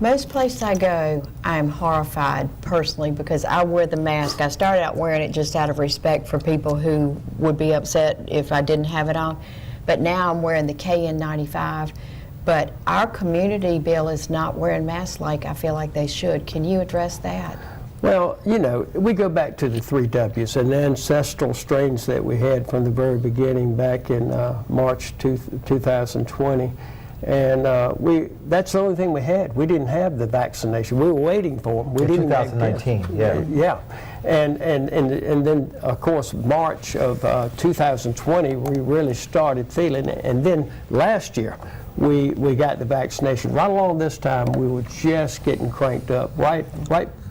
Most places I go, I am horrified personally because I wear the mask. I started out wearing it just out of respect for people who would be upset if I didn't have it on. But now I'm wearing the KN95. But our community, Bill, is not wearing masks like I feel like they should. Can you address that? Well, you know, we go back to the 3 Ws and the ancestral strains that we had from the very beginning back in March 2020. And that's the only thing we had. We didn't have the vaccination. We were waiting for them. We didn't 2019, yeah. Yeah. And then, of course, March of 2020, we really started feeling it. And then last year, we got the vaccination. Right along this time, we were just getting cranked up, right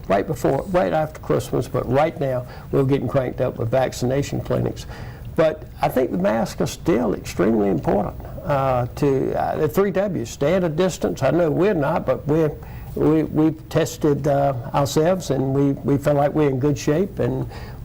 after Christmas, but right now, we're getting cranked up with vaccination clinics. But I think the masks are still extremely important the 3 Ws. Stay at a distance. I know we're not, but we've tested ourselves, and we feel like we're in good shape.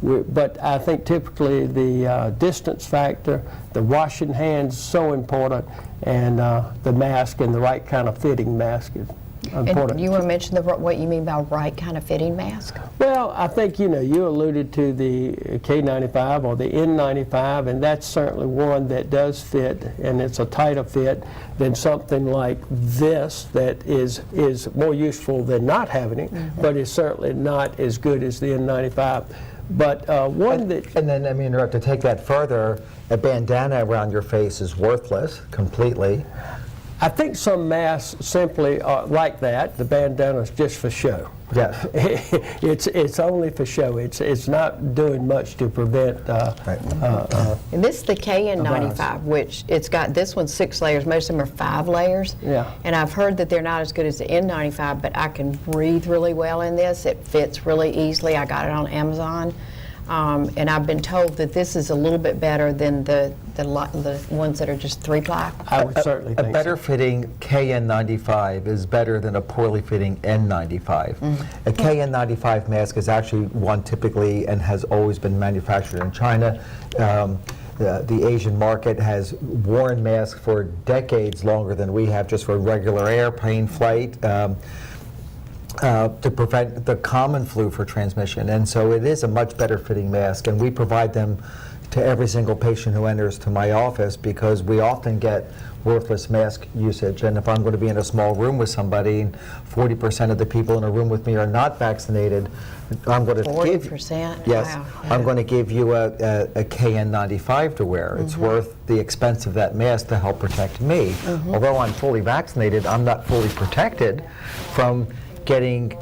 But I think typically the distance factor, the washing hands is so important, and the mask and the right kind of fitting mask is important. And you want to mention what you mean by right kind of fitting mask? Well, I think, you know, you alluded to the K95 or the N95, and that's certainly one that does fit, and it's a tighter fit than something like this that is more useful than not having it, but is certainly not as good as the N95. But one that... And then, I mean, to take that further, a bandana around your face is worthless completely. I think some masks simply are like that. The bandana is just for show. Yes. It's only for show. It's not doing much to prevent. And this is the KN95, which it's got, this one's 6 layers. Most of them are 5 layers. Yeah. And I've heard that they're not as good as the N95, but I can breathe really well in this. It fits really easily. I got it on Amazon. And I've been told that this is a little bit better than the ones that are just 3-ply. I would certainly think a better fitting KN95 is better than a poorly fitting N95. A KN95 mask is actually one typically and has always been manufactured in China. The Asian market has worn masks for decades longer than we have, just for regular airplane flight. To prevent the common flu for transmission, and so it is a much better fitting mask, and we provide them to every single patient who enters to my office because we often get worthless mask usage. And if I'm going to be in a small room with somebody and 40% of the people in a room with me are not vaccinated, I'm going to 40%? Yes, wow. I'm going to give you a KN95 to wear. It's worth the expense of that mask to help protect me. Although I'm fully vaccinated, I'm not fully protected from getting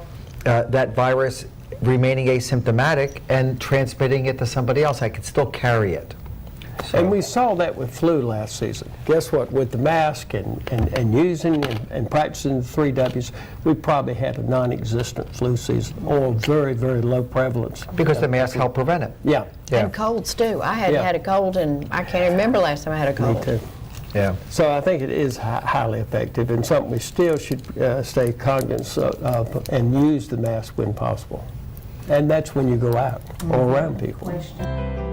that virus, remaining asymptomatic and transmitting it to somebody else. I could still carry it. So. And we saw that with flu last season. Guess what? With the mask and using and practicing the 3 Ws, we probably had a non-existent flu season or very, very low prevalence. Because the mask helped prevent it. Yeah. And colds too. I hadn't had a cold, and I can't remember last time I had a cold. Me too. Yeah. So I think it is highly effective and something we still should stay cognizant of and use the mask when possible. And that's when you go out or around people. Question.